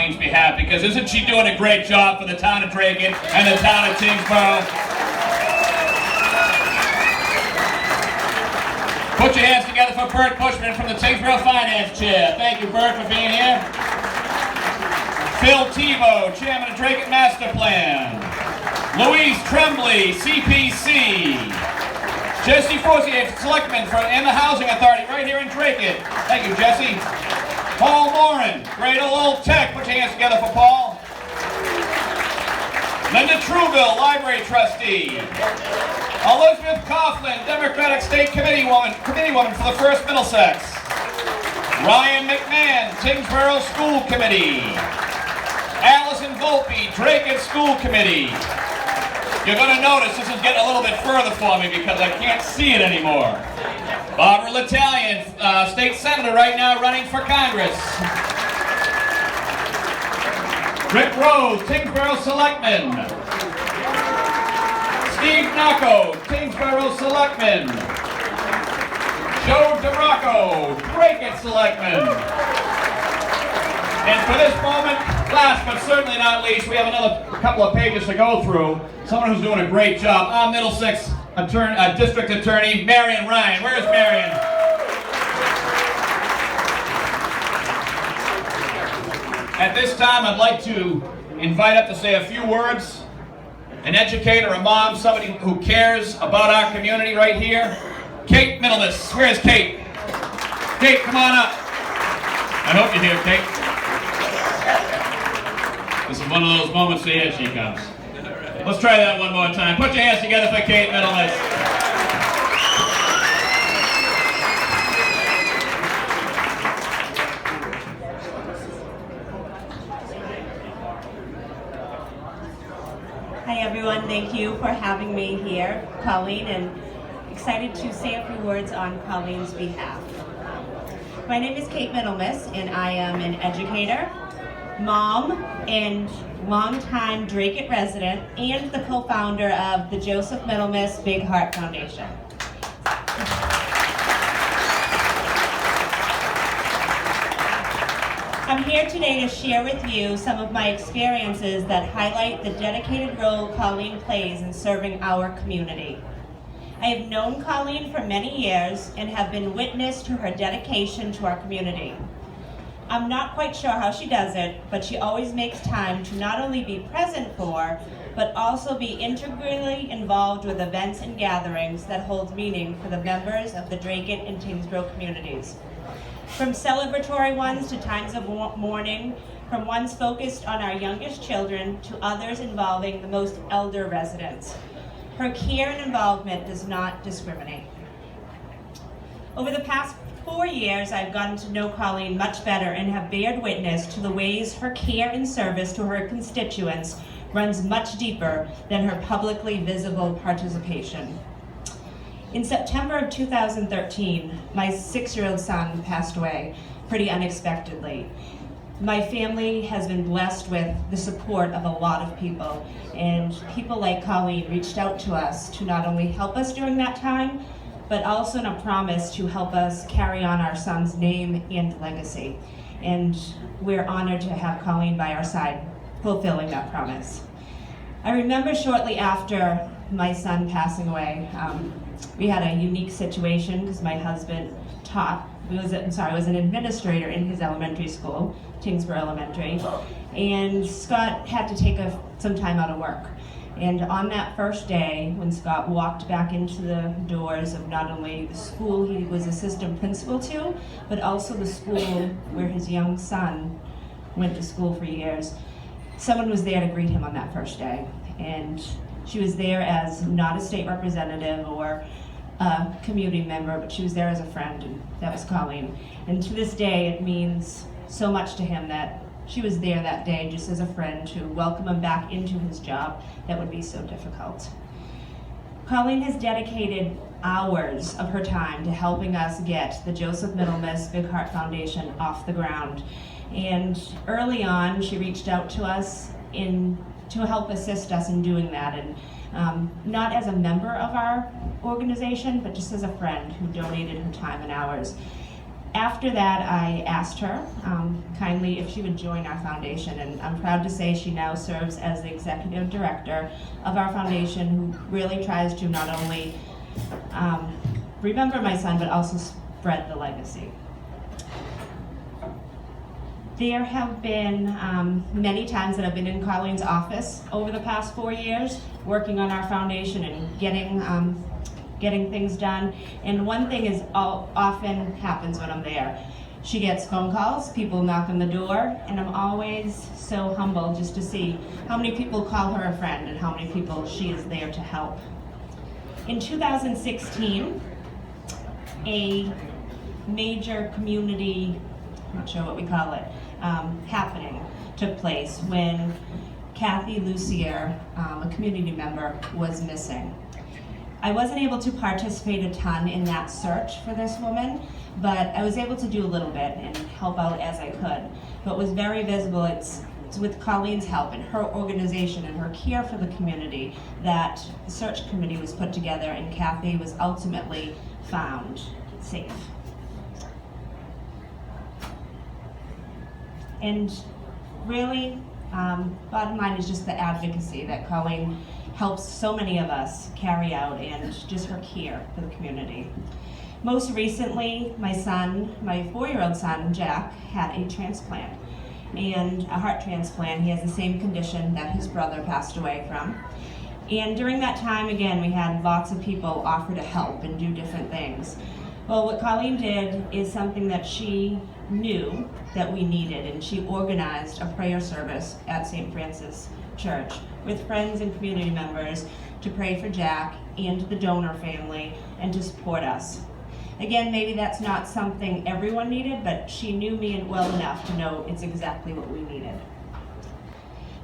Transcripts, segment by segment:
Colleen's behalf, because isn't she doing a great job for the town of Draken and the town of Tyngsboro? Put your hands together for Bert Bushman from the Tyngsboro Finance Chair. Thank you, Bert, for being here. Phil Tebow, Chairman of Draken Master Plan. Louise Tremblay, CPC. Jesse Forcier, Selectman and the Housing Authority right here in Draken. Thank you, Jesse. Paul Moran, Great Old Tech. Put your hands together for Paul. Linda Trueville, Library Trustee. Elizabeth Coughlin, Democratic State Committeewoman for the 1st Middlesex. Ryan McMahon, Tyngsboro School Committee. Allison Volpe, Draken School Committee. You're going to notice this is getting a little bit further for me because I can't see it anymore. Barbara L'Italian, State Senator right now running for Congress. Rick Rose, Tyngsboro Selectman. Steve Nacco, Tyngsboro Selectman. Joe DeRocco, Draken Selectman. And for this moment, last but certainly not least, we have another couple of pages to go through. Someone who's doing a great job. Our Middlesex District Attorney, Marion Ryan. Where's Marion? At this time, I'd like to invite up to say a few words. An educator, a mom, somebody who cares about our community right here. Kate Middlemiss. Where's Kate? Kate, come on up. I hope you're here, Kate. This is one of those moments, so here she comes. Let's try that one more time. Put your hands together for Kate Middlemiss. Hi everyone, thank you for having me here, Colleen, and excited to say a few words on Colleen's behalf. My name is Kate Middlemiss, and I am an educator, mom, and longtime Draken resident, and the co-founder of the Joseph Middlemiss Big Heart Foundation. I'm here today to share with you some of my experiences that highlight the dedicated role Colleen plays in serving our community. I have known Colleen for many years and have been witness to her dedication to our community. I'm not quite sure how she does it, but she always makes time to not only be present for, but also be integrally involved with events and gatherings that hold meaning for the members of the Draken and Tyngsboro communities. From celebratory ones to times of mourning, from ones focused on our youngest children to others involving the most elder residents. Her care and involvement does not discriminate. Over the past 4 years, I've gotten to know Colleen much better and have bared witness to the ways her care and service to her constituents runs much deeper than her publicly visible participation. In September of 2013, my 6-year-old son passed away pretty unexpectedly. My family has been blessed with the support of a lot of people, and people like Colleen reached out to us to not only help us during that time, but also in a promise to help us carry on our son's name and legacy. And we're honored to have Colleen by our side, fulfilling that promise. I remember shortly after my son passing away, we had a unique situation because my husband was an administrator in his elementary school, Tyngsboro Elementary, and Scott had to take some time out of work. And on that first day, when Scott walked back into the doors of not only the school he was assistant principal to, but also the school where his young son went to school for years, someone was there to greet him on that first day. And she was there as not a state representative or a community member, but she was there as a friend, and that was Colleen. And to this day, it means so much to him that she was there that day just as a friend to welcome him back into his job that would be so difficult. Colleen has dedicated hours of her time to helping us get the Joseph Middlemiss Big Heart Foundation off the ground. And early on, she reached out to us to help assist us in doing that. And not as a member of our organization, but just as a friend who donated her time and hours. After that, I asked her kindly if she would join our foundation, and I'm proud to say she now serves as the executive director of our foundation, who really tries to not only remember my son, but also spread the legacy. There have been many times that I've been in Colleen's office over the past 4 years, working on our foundation and getting things done. And one thing is often happens when I'm there. She gets phone calls, people knock on the door, and I'm always so humbled just to see how many people call her a friend and how many people she is there to help. In 2016, a major community, I'm not sure what we call it, happening took place when Kathy Lucier, a community member, was missing. I wasn't able to participate a ton in that search for this woman, but I was able to do a little bit and help out as I could. But was very visible. It's with Colleen's help and her organization and her care for the community that the search committee was put together, and Kathy was ultimately found safe. And really, bottom line is just the advocacy that Colleen helps so many of us carry out, and just her care for the community. Most recently, my 4-year-old son, Jack, had a transplant, and a heart transplant. He has the same condition that his brother passed away from. And during that time, again, we had lots of people offer to help and do different things. Well, what Colleen did is something that she knew that we needed, and she organized a prayer service at St. Francis Church with friends and community members to pray for Jack and the donor family and to support us. Again, maybe that's not something everyone needed, but she knew me well enough to know it's exactly what we needed.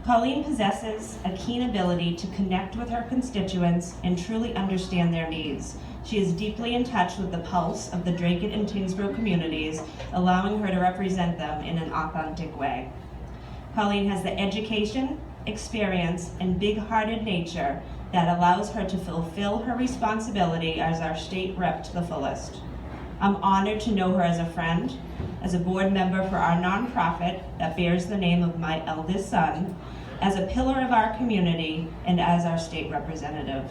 Colleen possesses a keen ability to connect with her constituents and truly understand their needs. She is deeply in touch with the pulse of the Dracut and Tyngsboro communities, allowing her to represent them in an authentic way. Colleen has the education, experience, and big-hearted nature that allows her to fulfill her responsibility as our state rep to the fullest. I'm honored to know her as a friend, as a board member for our nonprofit that bears the name of my eldest son, as a pillar of our community, and as our state representative.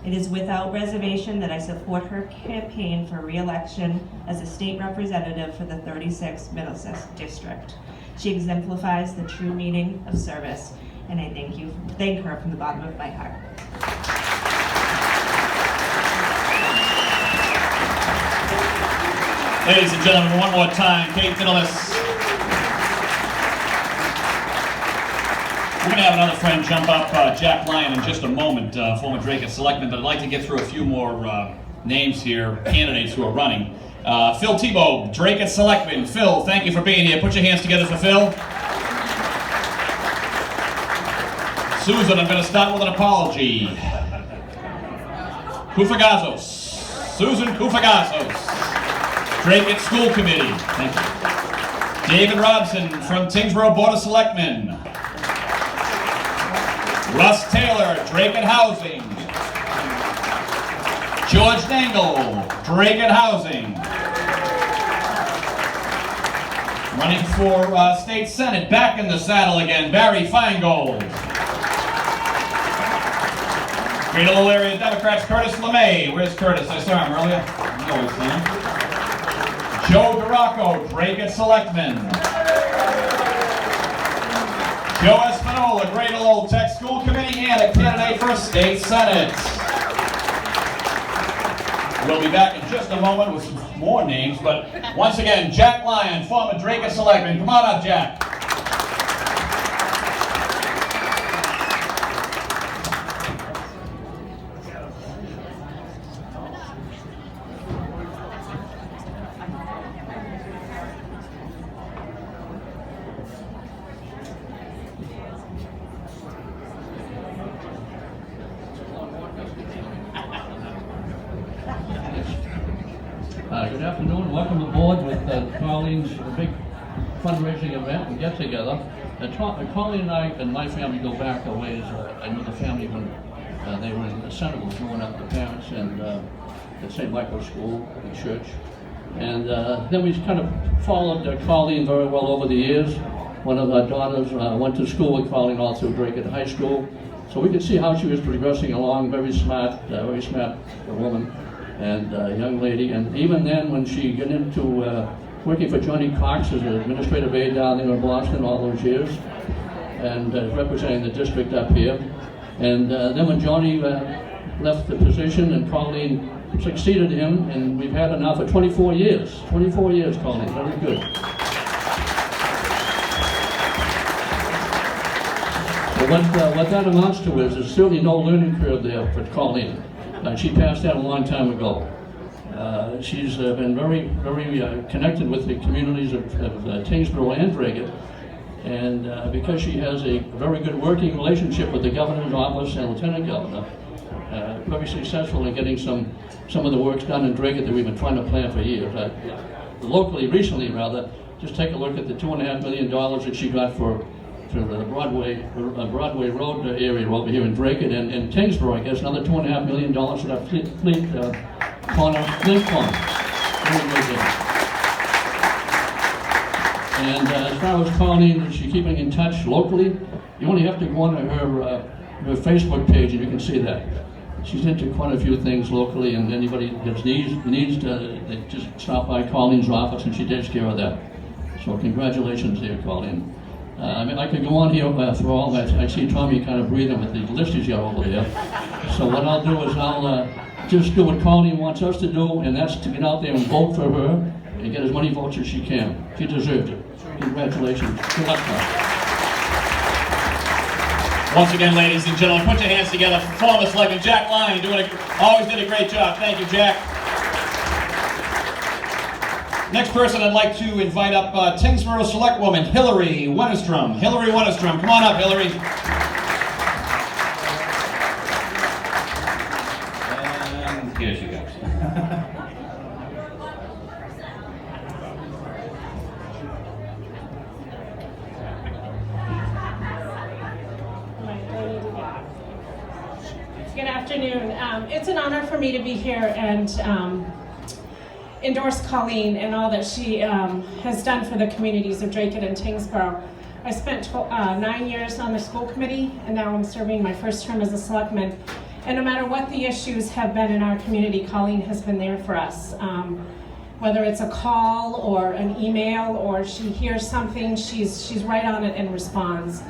It is without reservation that I support her campaign for re-election as a state representative for the 36th Middlemiss district. She exemplifies the true meaning of service, and I thank her from the bottom of my heart. Ladies and gentlemen, one more time, Kate Middlemiss. We're going to have another friend jump up, Jack Lyons, in just a moment, former Dracut selectman, but I'd like to get through a few more names here, candidates who are running. Phil Tebow, Dracut selectman. Phil, thank you for being here. Put your hands together for Phil. Susan, I'm going to start with an apology. Kufagazos. Susan Kufagazos. Dracut School Committee. Thank you. David Robson from Tyngsboro Board of Selectmen. Russ Taylor, Dracut Housing. George Dangle, Dracut Housing. Running for State Senate, back in the saddle again, Barry Feingold. Greater Lowell Area Democrats, Curtis LeMay. Where's Curtis? I saw him earlier. I always see him. Joe Duraco, Dracut Selectman. Joe Espinola, Greater Lowell Tech School Committee, and a candidate for State Senate. We'll be back in just a moment with some more names, but once again, Jack Lyons, former Dracut selectman. Come on up, Jack. Good afternoon. Welcome aboard with Colleen's big fundraising event and get together. Colleen and I and my family go back a ways. I knew the family when they were in the Senegal growing up, the parents, and at St. Michael's School, the church. And then we kind of followed Colleen very well over the years. One of our daughters went to school with Colleen all through Drake High School. So we could see how she was progressing along, very smart woman and young lady. And even then, when she got into working for Johnny Cox as an administrative aide down there in Boston all those years, and representing the district up here. And then when Johnny left the position and Colleen succeeded him, and we've had her now for 24 years. 24 years, Colleen, very good. What that amounts to is there's certainly no learning curve there for Colleen. She passed that a long time ago. She's been very connected with the communities of Tingsboro and Dragut, and because she has a very good working relationship with the governor's office and lieutenant governor, very successful in getting some of the works done in Dragut that we've been trying to plan for years. Locally, recently rather, just take a look at the $2.5 million that she got for the Broadway Road area over here in Dragut, and Tingsboro, I guess, another $2.5 million for that Flint corner. Very good. And as far as Colleen, is she keeping in touch locally? You only have to go on to her Facebook page and you can see that. She's into quite a few things locally, and anybody that needs to, they just stop by Colleen's office and she takes care of that. So congratulations there, Colleen. I mean, I could go on here for all that. I see Tommy kind of breathing with the list he's got over there. So what I'll do is I'll just do what Colleen wants us to do, and that's to get out there and vote for her and get as many votes as she can. She deserved it. Congratulations. Good luck, Tom. Once again, ladies and gentlemen, put your hands together for former Selectman Jack Lyons, always did a great job. Thank you, Jack. Next person I'd like to invite up Tingsboro Selectwoman Hillari Wennerstrom. Hillari Wennerstrom, come on up, Hillary. And here she goes. Good afternoon. It's an honor for me to be here and endorse Colleen and all that she has done for the communities of Dragut and Tingsboro. I spent 9 years on the school committee, and now I'm serving my first term as a selectman. And no matter what the issues have been in our community, Colleen has been there for us. Whether it's a call or an email or she hears something, she's right on it and responds.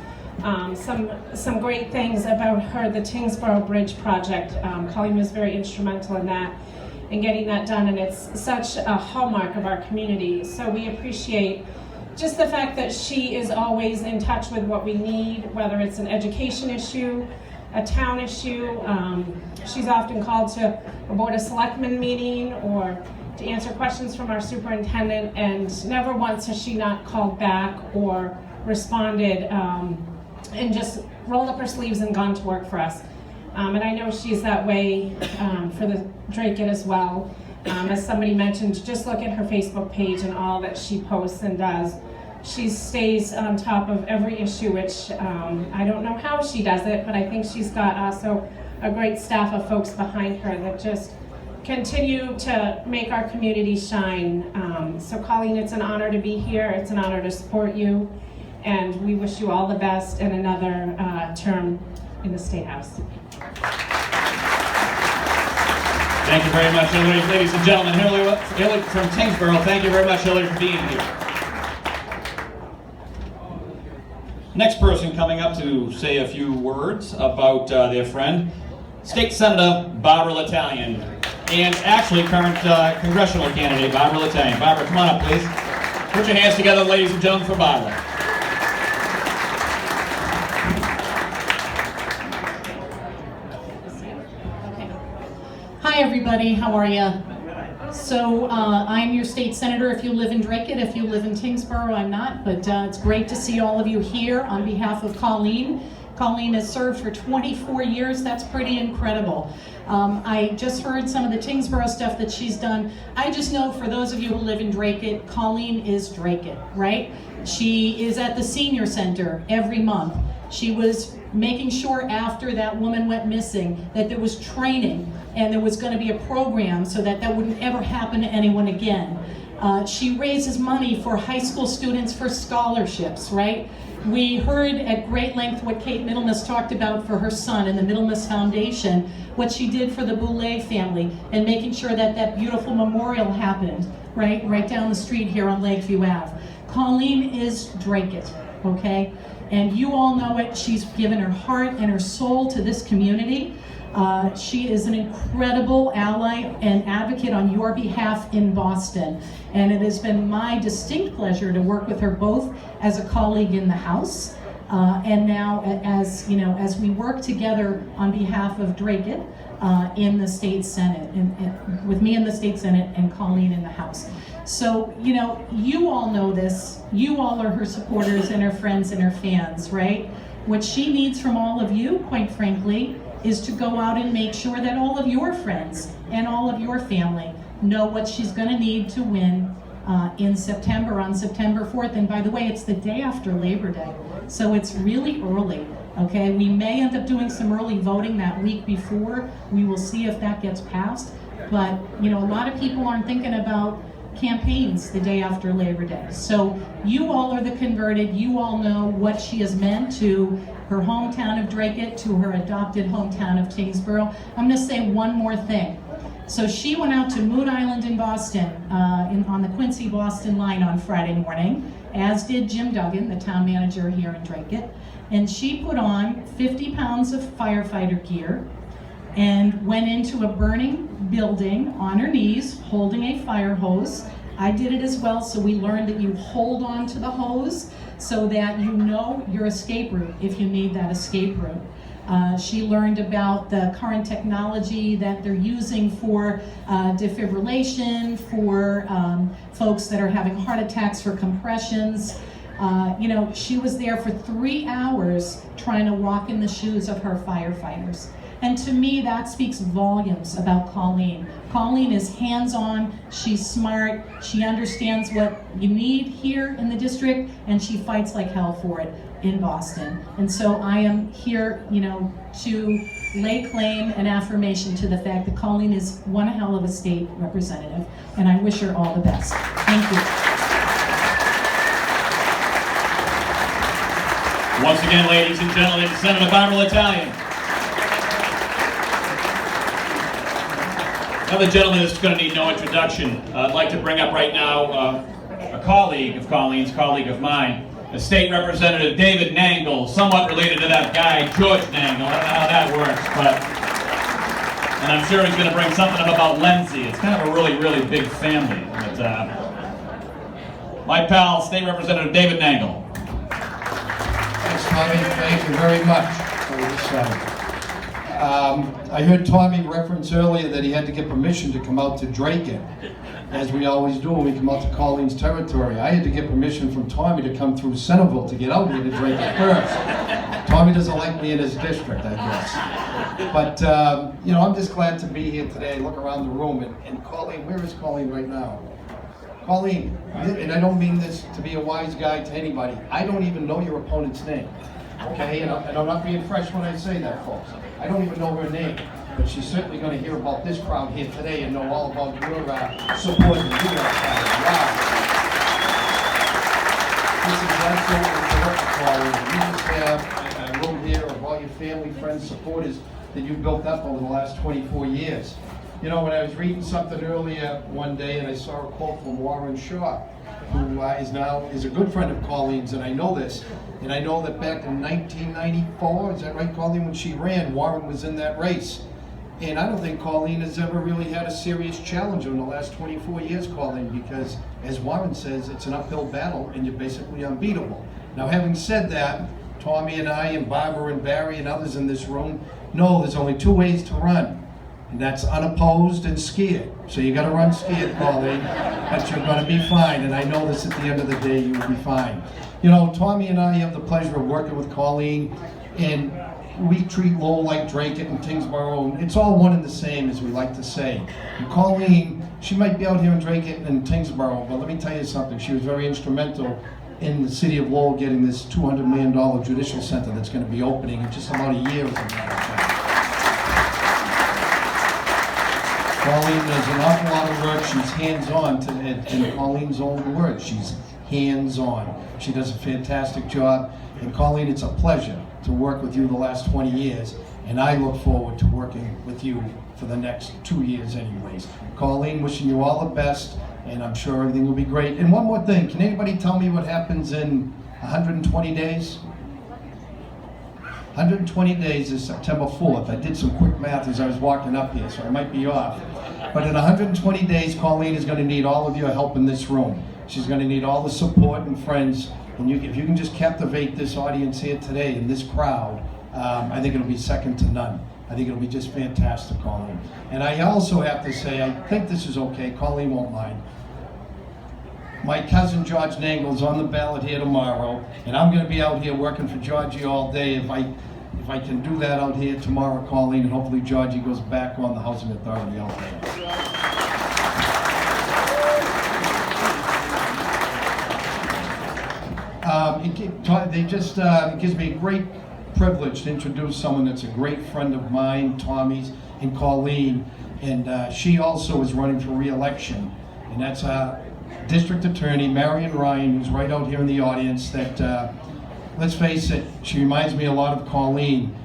Some great things about her, the Tingsboro Bridge project. Colleen was very instrumental in that, in getting that done, and it's such a hallmark of our community. So we appreciate just the fact that she is always in touch with what we need, whether it's an education issue, a town issue. She's often called to a Board of Selectmen meeting or to answer questions from our superintendent, and never once has she not called back or responded and just rolled up her sleeves and gone to work for us. And I know she's that way for the Dragut as well. As somebody mentioned, just look at her Facebook page and all that she posts and does. She stays on top of every issue, which I don't know how she does it, but I think she's got also a great staff of folks behind her that just continue to make our community shine. So Colleen, it's an honor to be here. It's an honor to support you. And we wish you all the best in another term in the State House. Thank you very much, Hillary. Ladies and gentlemen, Hillary from Tingsboro, thank you very much, Hillary, for being here. Next person coming up to say a few words about their friend, State Senator Barbara L'Italian, and actually current congressional candidate Barbara L'Italian. Barbara, come on up, please. Put your hands together, ladies and gentlemen, for Barbara. Hi everybody, how are you? So I'm your state senator if you live in Dragut. If you live in Tingsboro, I'm not, but it's great to see all of you here on behalf of Colleen. Colleen has served for 24 years, that's pretty incredible. I just heard some of the Tingsboro stuff that she's done. I just know for those of you who live in Dragut, Colleen is Dragut, right? She is at the senior center every month. She was making sure after that woman went missing that there was training and there was going to be a program so that that wouldn't ever happen to anyone again. She raises money for high school students for scholarships, right? We heard at great length what Kate Middlemiss talked about for her son and the Middlemiss Foundation, what she did for the Boulay family, and making sure that that beautiful memorial happened, right down the street here on Lakeview Ave. Colleen is Drake-it, okay? And you all know it. She's given her heart and her soul to this community. She is an incredible ally and advocate on your behalf in Boston. And it has been my distinct pleasure to work with her both as a colleague in the House and now as, you know, as we work together on behalf of Drake-it in the State Senate, and with me in the State Senate and Colleen in the House. So, you know, you all know this. You all are her supporters and her friends and her fans, right? What she needs from all of you, quite frankly, is to go out and make sure that all of your friends and all of your family know what she's going to need to win in September, on September 4th. And by the way, it's the day after Labor Day, so it's really early, okay? We may end up doing some early voting that week before. We will see if that gets passed. But, you know, a lot of people aren't thinking about campaigns the day after Labor Day. So you all are the converted. You all know what she has meant to her hometown of Drake-it, to her adopted hometown of Tingsboro. I'm going to say one more thing. So she went out to Moon Island in Boston, on the Quincy-Boston line on Friday morning, as did Jim Duggan, the town manager here in Drake-it. And she put on 50 pounds of firefighter gear and went into a burning building on her knees, holding a fire hose. I did it as well, so we learned that you hold on to the hose so that you know your escape route if you need that escape route. She learned about the current technology that they're using for defibrillation, for folks that are having heart attacks, for compressions. You know, she was there for 3 hours trying to walk in the shoes of her firefighters. And to me, that speaks volumes about Colleen. Colleen is hands-on, she's smart, she understands what you need here in the district, and she fights like hell for it in Boston. And so I am here, you know, to lay claim and affirmation to the fact that Colleen is one hell of a state representative, and I wish her all the best. Thank you. Once again, ladies and gentlemen, Senator Barbara Italian. Another gentleman that's going to need no introduction. I'd like to bring up right now a colleague of Colleen's, colleague of mine, the State Representative David Nangle, somewhat related to that guy, George Nangle. I don't know how that works, but... And I'm sure he's going to bring something up about Lindsay. It's kind of a really, really big family. But, my pal, State Representative David Nangle. Thanks, Tommy. Thank you very much for this. I heard Tommy reference earlier that he had to get permission to come out to Drake-it, as we always do when we come out to Colleen's territory. I had to get permission from Tommy to come through Centerville to get out here to Drake-it first. Tommy doesn't like me in his district, I guess. But, you know, I'm just glad to be here today. Look around the room, and Colleen, where is Colleen right now? Colleen, and I don't mean this to be a wise guy to anybody, I don't even know your opponent's name. Okay, and I'm not being fresh when I say that, folks. I don't even know her name, but she's certainly going to hear about this crowd here today and know all about your support and your wow. This is absolutely terrific, Colleen. You just have a room here of all your family, friends, supporters that you built up over the last 24 years. You know, when I was reading something earlier one day and I saw a quote from Warren Shaw, who is a good friend of Colleen's, and I know this, and I know that back in 1994, is that right, Colleen, when she ran, Warren was in that race. And I don't think Colleen has ever really had a serious challenge in the last 24 years, Colleen, because as Warren says, it's an uphill battle and you're basically unbeatable. Now, having said that, Tommy and I and Barbara and Barry and others in this room know there's only 2 ways to run. And that's unopposed and scared. So you gotta run scared, Colleen, but you're gonna be fine. And I know this at the end of the day, you will be fine. You know, Tommy and I have the pleasure of working with Colleen, and we treat Lowell like Drake-it and Tingsboro. And it's all one and the same, as we like to say. And Colleen, she might be out here in Drake-it and Tingsboro, but let me tell you something. She was very instrumental in the city of Lowell getting this $200 million judicial center that's going to be opening in just about a year, as a matter of fact. Colleen does an awful lot of work. She's hands-on, in Colleen's own words. She's hands-on. She does a fantastic job. And Colleen, it's a pleasure to work with you the last 20 years, and I look forward to working with you for the next 2 years anyways. Colleen, wishing you all the best, and I'm sure everything will be great. And one more thing, can anybody tell me what happens in 120 days? 120 days is September 4th. I did some quick math as I was walking up here, so I might be off. But in 120 days, Colleen is going to need all of your help in this room. She's going to need all the support and friends. And if you can just captivate this audience here today and this crowd, I think it'll be second to none. I think it'll be just fantastic, Colleen. And I also have to say, I think this is okay, Colleen won't mind. My cousin George Nangle is on the ballot here tomorrow, and I'm going to be out here working for Georgie all day. If I can do that out here tomorrow, Colleen, and hopefully Georgie goes back on the Housing Authority out there. It gives me a great privilege to introduce someone that's a great friend of mine, Tommy's, and Colleen, and she also is running for re-election, and that's District Attorney Marion Ryan, who's right out here in the audience. That let's face it, she reminds me a lot of Colleen.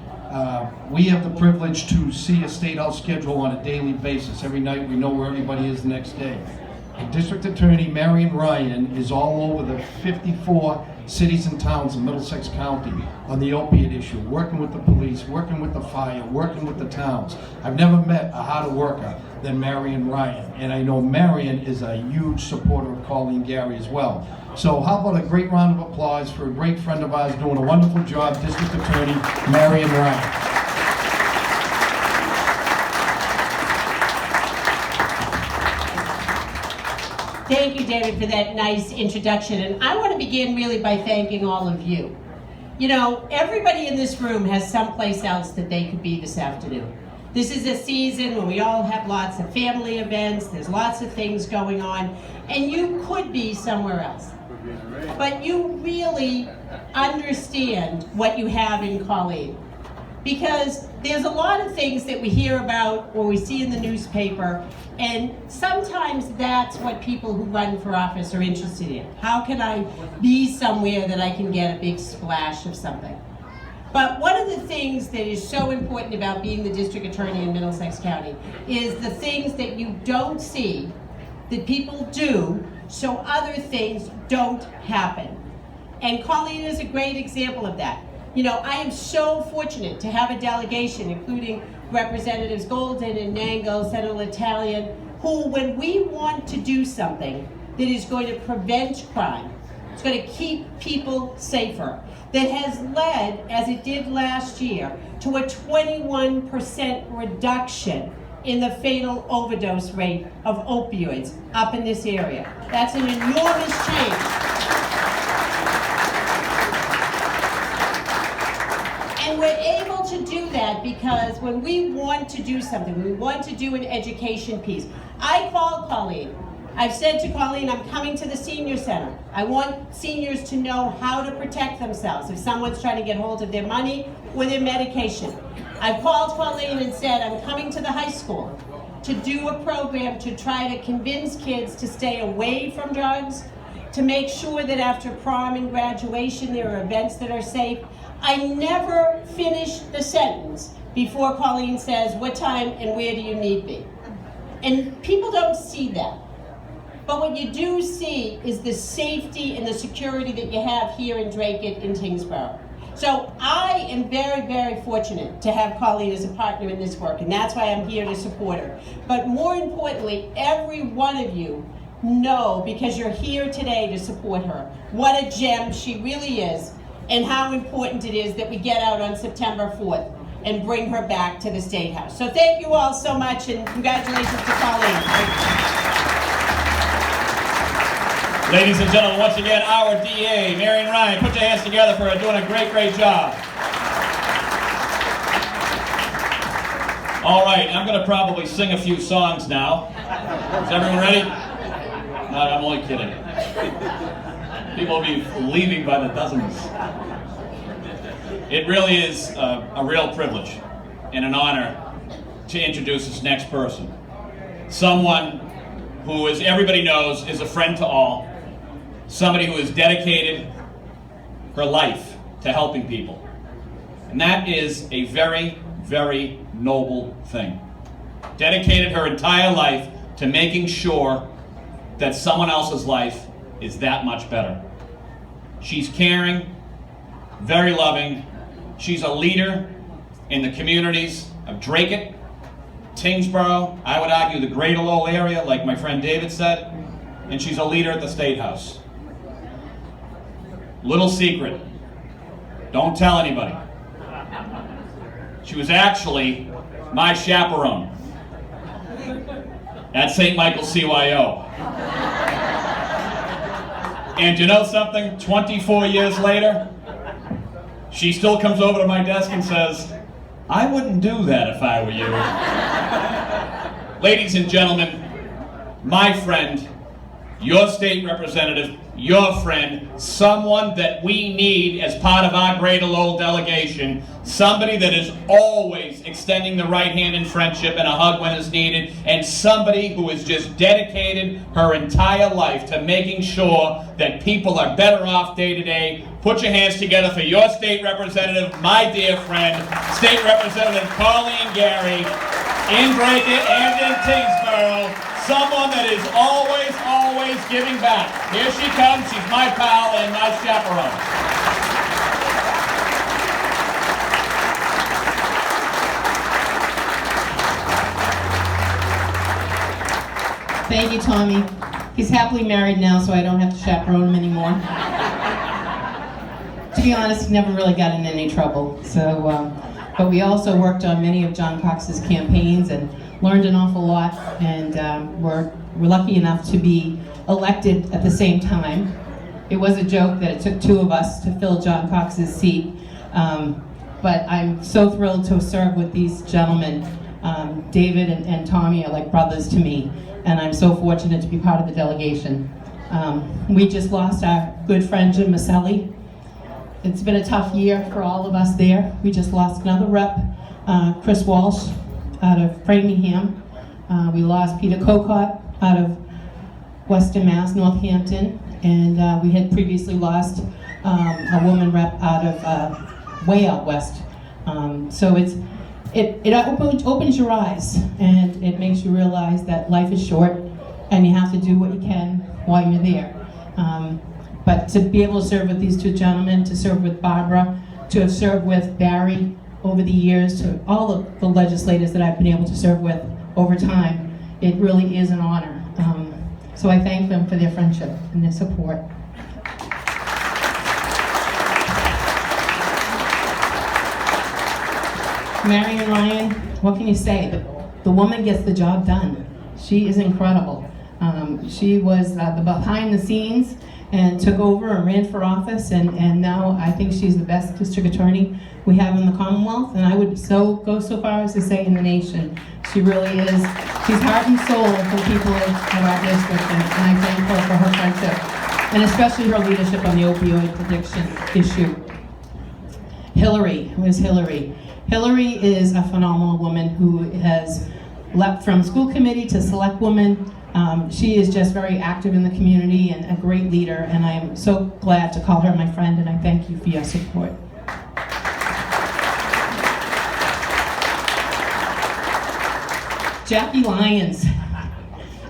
We have the privilege to see a State House schedule on a daily basis. Every night we know where everybody is the next day. And District Attorney Marion Ryan is all over the 54 cities and towns in Middlesex County on the opiate issue, working with the police, working with the fire, working with the towns. I've never met a harder worker than Marion Ryan, and I know Marion is a huge supporter of Colleen Gary as well. So how about a great round of applause for a great friend of ours doing a wonderful job, District Attorney Marion Ryan. Thank you, David, for that nice introduction. And I want to begin really by thanking all of you. You know, everybody in this room has someplace else that they could be this afternoon. This is a season when we all have lots of family events, there's lots of things going on, and you could be somewhere else. But you really understand what you have in Colleen. Because there's a lot of things that we hear about or we see in the newspaper, and sometimes that's what people who run for office are interested in. How can I be somewhere that I can get a big splash of something? But one of the things that is so important about being the district attorney in Middlesex County is the things that you don't see that people do so other things don't happen. And Colleen is a great example of that. You know, I am so fortunate to have a delegation, including Representatives Golden and Nangle, Senator Italian, who, when we want to do something that is going to prevent crime, it's going to keep people safer, that has led, as it did last year, to a 21% reduction in the fatal overdose rate of opioids up in this area. That's an enormous change. And we're able to do that because when we want to do something, we want to do an education piece. I called Colleen. I've said to Colleen, I'm coming to the senior center. I want seniors to know how to protect themselves if someone's trying to get hold of their money or their medication. I've called Colleen and said, I'm coming to the high school to do a program to try to convince kids to stay away from drugs, to make sure that after prom and graduation there are events that are safe. I never finish the sentence before Colleen says, what time and where do you need me? And people don't see that. But what you do see is the safety and the security that you have here in Dracut and Tingsboro. So I am very, very fortunate to have Colleen as a partner in this work, and that's why I'm here to support her. But more importantly, every one of you know, because you're here today to support her, what a gem she really is, and how important it is that we get out on September 4th and bring her back to the State House. So thank you all so much, and congratulations to Colleen. Ladies and gentlemen, once again, our DA, Marion Ryan. Put your hands together for her doing a great, great job. All right, I'm going to probably sing a few songs now. Is everyone ready? No, I'm only kidding. People will be leaving by the dozens. It really is a real privilege and an honor to introduce this next person. Someone who, as everybody knows, is a friend to all. Somebody who has dedicated her life to helping people. And that is a very, very noble thing. Dedicated her entire life to making sure that someone else's life is that much better. She's caring, very loving. She's a leader in the communities of Dracut, Tingsboro, I would argue the Greater Lowell area, like my friend David said, and she's a leader at the State House. Little secret, don't tell anybody. She was actually my chaperone at St. Michael's CYO. And you know something? 24 years later, she still comes over to my desk and says, I wouldn't do that if I were you. Ladies and gentlemen, my friend, your state representative, your friend, someone that we need as part of our Greater Lowell delegation, somebody that is always extending the right hand in friendship and a hug when it's needed, and somebody who has just dedicated her entire life to making sure that people are better off day to day. Put your hands together for your state representative, my dear friend, State Representative Colleen Gary, in Dracut and in Tingsboro. Someone that is always, always giving back. Here she comes. She's my pal and my chaperone. Thank you, Tommy. He's happily married now, so I don't have to chaperone him anymore. To be honest, he never really got in any trouble. So, but we also worked on many of John Cox's campaigns and learned an awful lot, and we're lucky enough to be elected at the same time. It was a joke that it took two of us to fill John Cox's seat, but I'm so thrilled to serve with these gentlemen. David and Tommy are like brothers to me, and I'm so fortunate to be part of the delegation. We just lost our good friend Jim Maselli. It's been a tough year for all of us there. We just lost another rep, Chris Walsh, out of Framingham. We lost Peter Cocott out of Western Mass, Northampton, and we had previously lost a woman rep out of way out west. So it opens your eyes, and it makes you realize that life is short, and you have to do what you can while you're there. But to be able to serve with these two gentlemen, to serve with Barbara, to have served with Barry over the years, to all of the legislators that I've been able to serve with over time, it really is an honor. So I thank them for their friendship and their support. Marion Ryan, what can you say? The woman gets the job done. She is incredible. She was the behind the scenes and took over and ran for office, and now I think she's the best district attorney we have in the Commonwealth, and I would go so far as to say in the nation. She really is. She's heart and soul for people of our district, and I thank her for her friendship, and especially her leadership on the opioid addiction issue. Hillari, who is Hillari? Hillari is a phenomenal woman who has leapt from school committee to select woman. She is just very active in the community and a great leader, and I am so glad to call her my friend, and I thank you for your support. Jackie Lyons.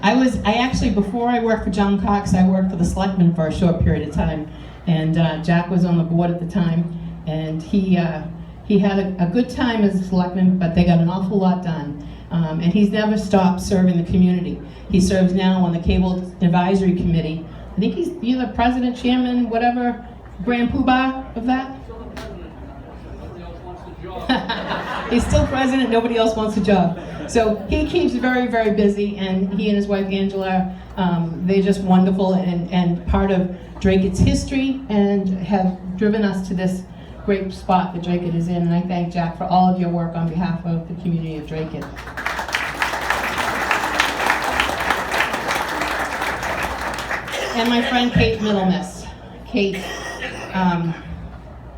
I actually, before I worked for John Cox, I worked for the selectmen for a short period of time, and Jack was on the board at the time, and he had a good time as a selectman, but they got an awful lot done. And he's never stopped serving the community. He serves now on the Cable Advisory Committee. I think he's either president, chairman, whatever, grand poobah of that. He's still president, nobody else wants the job. So he keeps very, very busy, and he and his wife Angela, they're just wonderful and part of Dracut's history, and have driven us to this great spot that Dracut is in, and I thank Jack for all of your work on behalf of the community of Dracut. And my friend Kate Middlemiss. Kate,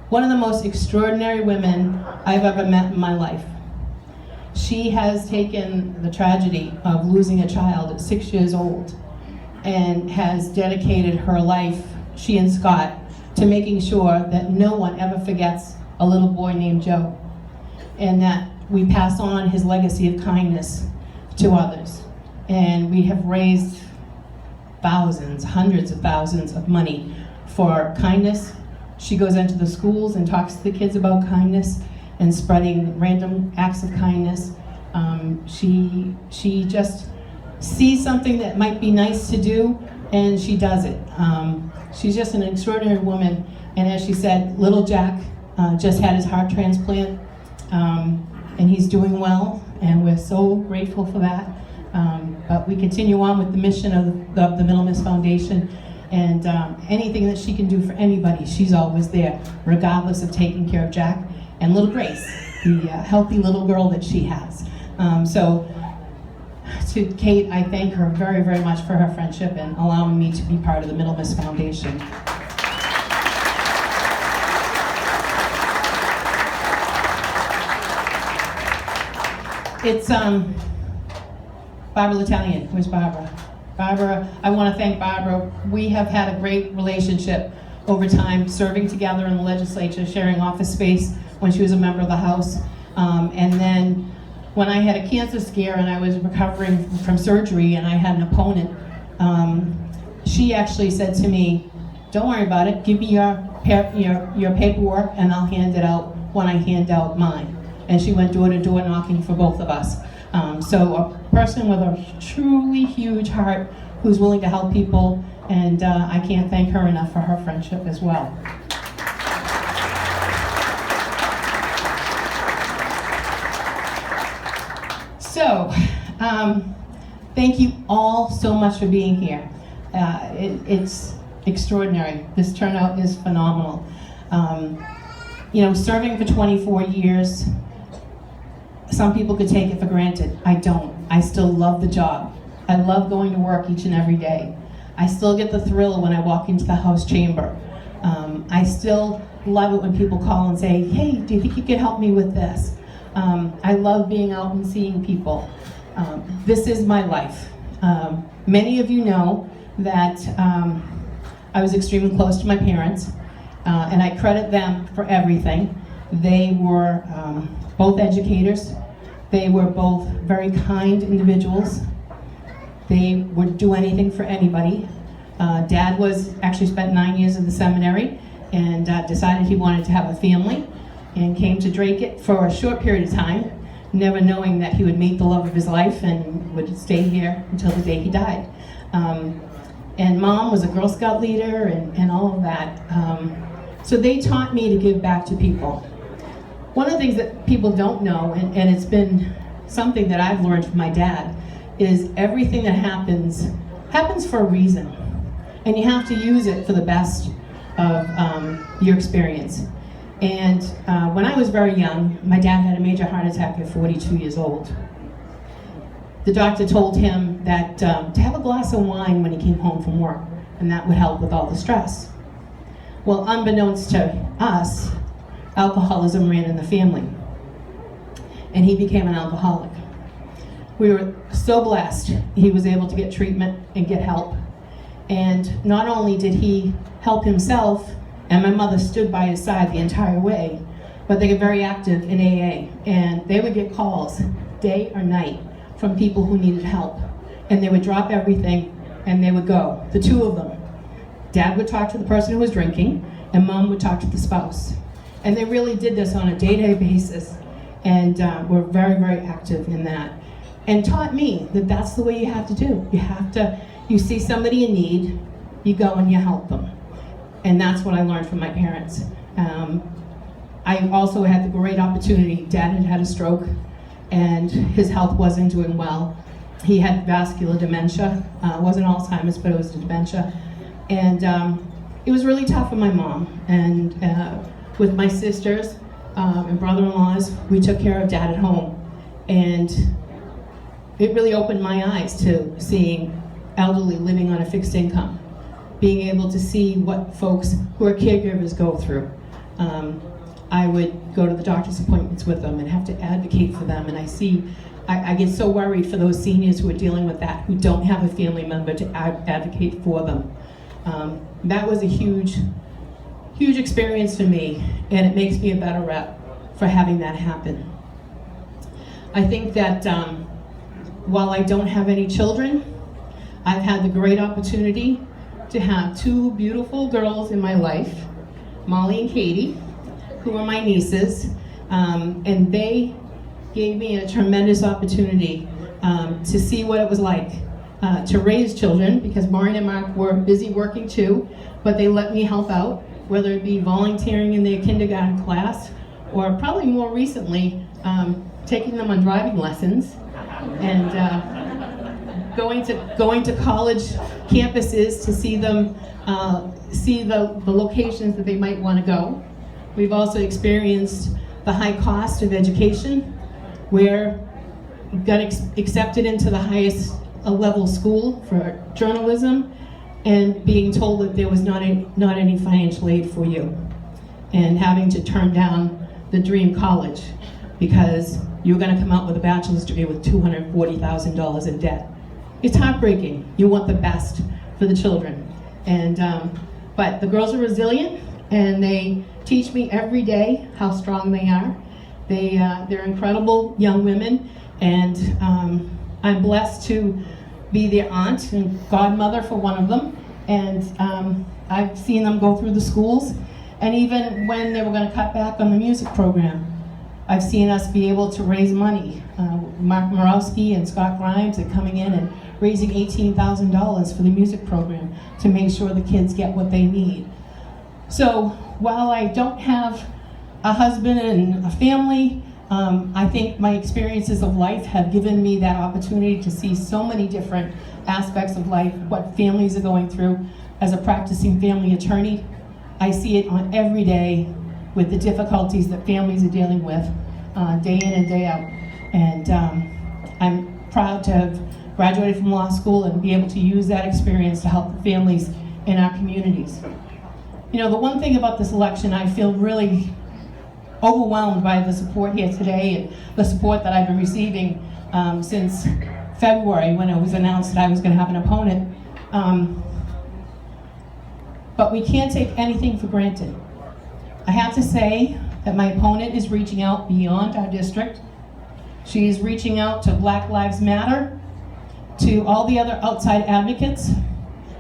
one of the most extraordinary women I've ever met in my life. She has taken the tragedy of losing a child at 6 years old and has dedicated her life, she and Scott, to making sure that no one ever forgets a little boy named Joe, and that we pass on his legacy of kindness to others. And we have raised thousands, hundreds of thousands of money for kindness. She goes into the schools and talks to the kids about kindness and spreading random acts of kindness. She just sees something that might be nice to do, and she does it. She's just an extraordinary woman, and as she said, little Jack just had his heart transplant, and he's doing well, and we're so grateful for that. But we continue on with the mission of the Middlemiss Foundation, and anything that she can do for anybody, she's always there, regardless of taking care of Jack and little Grace, the healthy little girl that she has. So to Kate, I thank her very, very much for her friendship and allowing me to be part of the Middlemiss Foundation. It's Barbara L'Italian. Where's Barbara? Barbara, I want to thank Barbara. We have had a great relationship over time, serving together in the legislature, sharing office space when she was a member of the House. And then when I had a cancer scare and I was recovering from surgery and I had an opponent, she actually said to me, "Don't worry about it, give me your paperwork and I'll hand it out when I hand out mine." And she went door to door knocking for both of us. So a person with a truly huge heart who's willing to help people, and I can't thank her enough for her friendship as well. So, thank you all so much for being here. It's extraordinary. This turnout is phenomenal. You know, serving for 24 years, some people could take it for granted. I don't. I still love the job. I love going to work each and every day. I still get the thrill when I walk into the House chamber. I still love it when people call and say, "Hey, do you think you could help me with this?" I love being out and seeing people. This is my life. Many of you know that I was extremely close to my parents, and I credit them for everything. They were both educators. They were both very kind individuals. They would do anything for anybody. Dad actually spent 9 years in the seminary and decided he wanted to have a family and came to Drake for a short period of time, never knowing that he would meet the love of his life and would stay here until the day he died. And Mom was a Girl Scout leader and all of that. So they taught me to give back to people. One of the things that people don't know, and it's been something that I've learned from my dad, is everything that happens for a reason. And you have to use it for the best of your experience. And when I was very young, my dad had a major heart attack at 42 years old. The doctor told him that to have a glass of wine when he came home from work, and that would help with all the stress. Well, unbeknownst to us, alcoholism ran in the family, and he became an alcoholic. We were so blessed he was able to get treatment and get help. And not only did he help himself, and my mother stood by his side the entire way, but they got very active in AA, and they would get calls day or night from people who needed help. And they would drop everything and they would go, the two of them. Dad would talk to the person who was drinking, and Mom would talk to the spouse. And they really did this on a day-to-day basis, and were very, very active in that. And taught me that that's the way you have to do. You see somebody in need, you go and you help them. And that's what I learned from my parents. I also had the great opportunity, Dad had had a stroke, and his health wasn't doing well. He had vascular dementia. It wasn't Alzheimer's, but it was dementia. And it was really tough for my mom. And with my sisters and brother-in-laws, we took care of Dad at home. And it really opened my eyes to seeing elderly living on a fixed income. being able to see what folks who are caregivers go through. I would go to the doctor's appointments with them and have to advocate for them, and I get so worried for those seniors who are dealing with that, who don't have a family member to advocate for them. That was a huge experience for me, and it makes me a better rep for having that happen. I think that while I don't have any children, I've had the great opportunity to have two beautiful girls in my life, Molly and Katie, who are my nieces, and they gave me a tremendous opportunity to see what it was like to raise children, because Maureen and Mark were busy working too, but they let me help out, whether it be volunteering in their kindergarten class, or probably more recently, taking them on driving lessons, and going to college campuses to see them, see the locations that they might want to go. We've also experienced the high cost of education, where we got accepted into the highest level school for journalism, and being told that there was not any financial aid for you, and having to turn down the dream college because you're going to come out with a bachelor's degree with $240,000 in debt. It's heartbreaking. You want the best for the children, and but the girls are resilient, and they teach me every day how strong they are. They're incredible young women, and I'm blessed to be their aunt and godmother for one of them, and I've seen them go through the schools, and even when they were going to cut back on the music program, I've seen us be able to raise money. Mark Morowski and Scott Grimes are coming in and raising $18,000 for the music program to make sure the kids get what they need. So while I don't have a husband and a family, I think my experiences of life have given me that opportunity to see so many different aspects of life, what families are going through. As a practicing family attorney, I see it on every day with the difficulties that families are dealing with day in and day out. And I'm proud to have graduated from law school and be able to use that experience to help the families in our communities. You know, the one thing about this election, I feel really overwhelmed by the support here today and the support that I've been receiving since February, when it was announced that I was going to have an opponent. But we can't take anything for granted. I have to say that my opponent is reaching out beyond our district. She is reaching out to Black Lives Matter, to all the other outside advocates.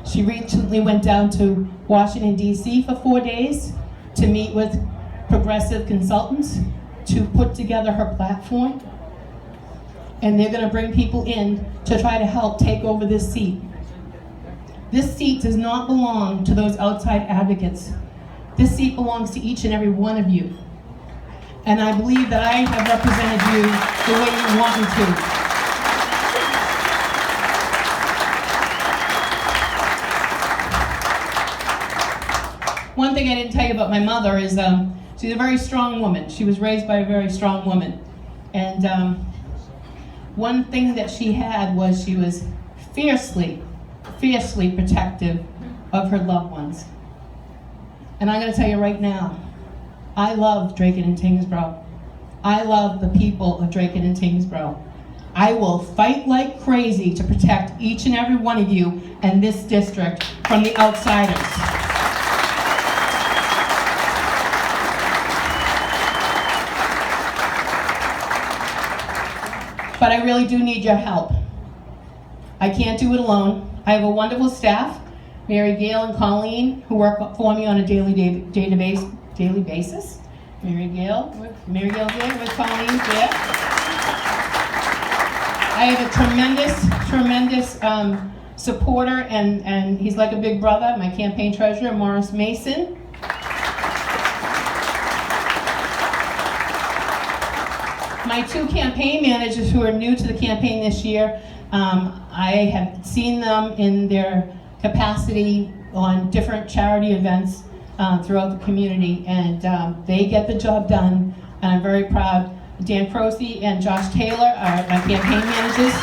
She recently went down to Washington, D.C. for 4 days to meet with progressive consultants to put together her platform. And they're going to bring people in to try to help take over this seat. This seat does not belong to those outside advocates. This seat belongs to each and every one of you. And I believe that I have represented you the way you want me to. One thing I didn't tell you about my mother is she's a very strong woman. She was raised by a very strong woman. And one thing that she had was she was fiercely protective of her loved ones. And I'm going to tell you right now, I love Drayton and Tingsboro. I love the people of Drayton and Tingsboro. I will fight like crazy to protect each and every one of you in this district from the outsiders. But I really do need your help. I can't do it alone. I have a wonderful staff, Mary Gail and Colleen, who work for me on a daily basis. Mary Gail here with Colleen there. I have a tremendous supporter, and he's like a big brother, my campaign treasurer, Morris Mason. My two campaign managers who are new to the campaign this year, I have seen them in their capacity on different charity events throughout the community, and they get the job done, and I'm very proud. Dan Croce and Josh Taylor are my campaign managers.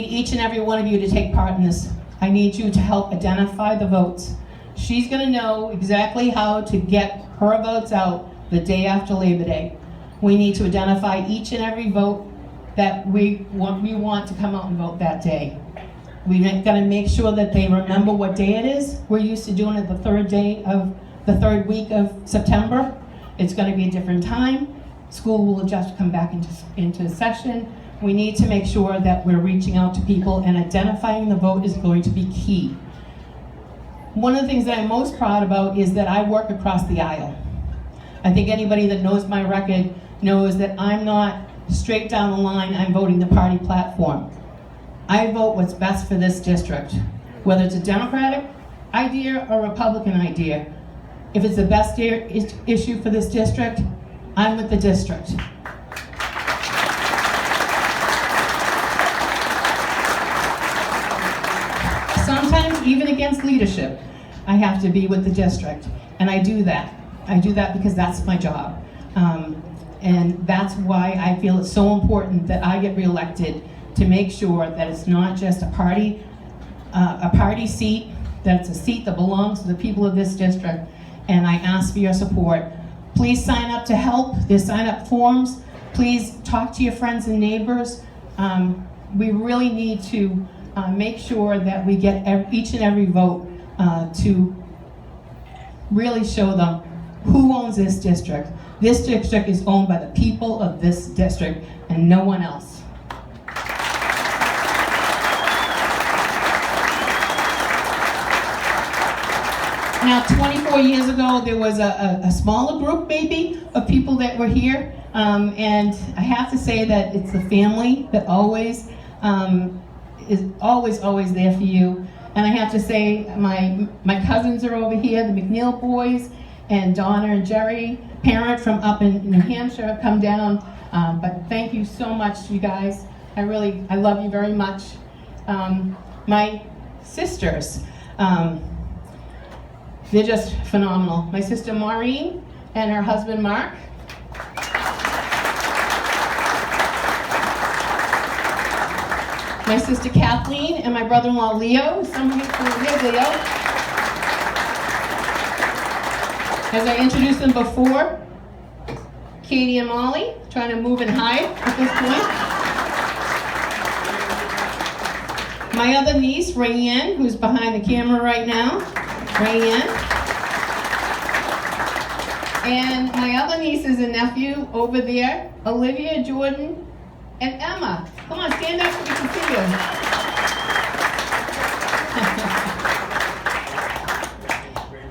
need each and every one of you to take part in this. I need you to help identify the votes. She's going to know exactly how to get her votes out the day after Labor Day. We need to identify each and every vote that we want to come out and vote that day. We've got to make sure that they remember what day it is. We're used to doing it the third week of September. It's going to be a different time. School will just come back into session. We need to make sure that we're reaching out to people, and identifying the vote is going to be key. One of the things that I'm most proud about is that I work across the aisle. I think anybody that knows my record knows that I'm not straight down the line, I'm voting the party platform. I vote what's best for this district, whether it's a Democratic idea or a Republican idea. If it's the best issue for this district, I'm with the district. Sometimes, even against leadership, I have to be with the district, and I do that. I do that because that's my job. And that's why I feel it's so important that I get reelected, to make sure that it's not just a party seat, that it's a seat that belongs to the people of this district. And I ask for your support. Please sign up to help. There's sign-up forms. Please talk to your friends and neighbors. We really need to make sure that we get each and every vote to really show them who owns this district. This district is owned by the people of this district and no one else. Now, 24 years ago, there was a smaller group, maybe, of people that were here. And I have to say that it's the family that always is always there for you. And I have to say, my cousins are over here, the McNeil boys, and Donna and Jerry, parent from up in New Hampshire, have come down. But thank you so much, you guys. I love you very much. My sisters, they're just phenomenal. My sister Maureen and her husband Mark. My sister Kathleen and my brother-in-law Leo. Somebody here's Leo. As I introduced them before, Katie and Molly, trying to move and hide at this point. My other niece, Rayanne, who's behind the camera right now. Rayanne. And my other nieces and nephew over there, Olivia, Jordan, and Emma. Come on, stand up so we can see you.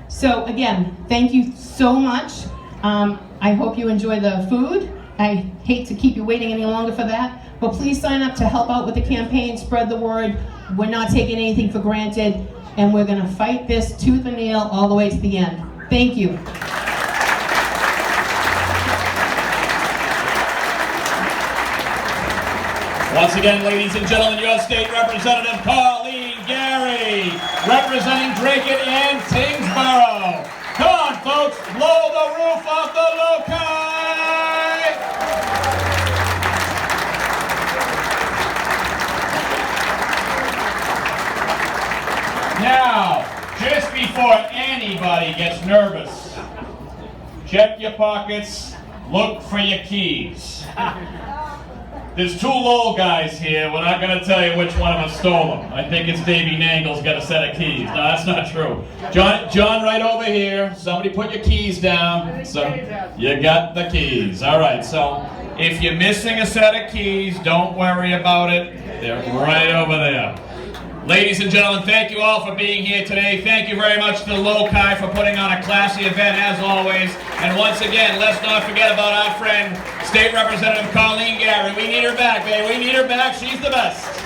So again, thank you so much. I hope you enjoy the food. I hate to keep you waiting any longer for that, but please sign up to help out with the campaign, spread the word. We're not taking anything for granted, and we're gonna fight this tooth and nail all the way to the end. Thank you. Once again, ladies and gentlemen, your state representative, Colleen Gary, representing Dracut and Tingsboro. Come on, folks, blow the roof off the loci! Now, just before anybody gets nervous, check your pockets, look for your keys. There's two Lowell guys here. We're not going to tell you which one of them stole them. I think it's Davey Nangle's got a set of keys. No, that's not true. John right over here. Somebody put your keys down. So you got the keys. All right, so if you're missing a set of keys, don't worry about it. They're right over there. Ladies and gentlemen, thank you all for being here today. Thank you very much to the Loci for putting on a classy event as always. And once again, let's not forget about our friend, State Representative Colleen Gary. We need her back, baby. We need her back. She's the best.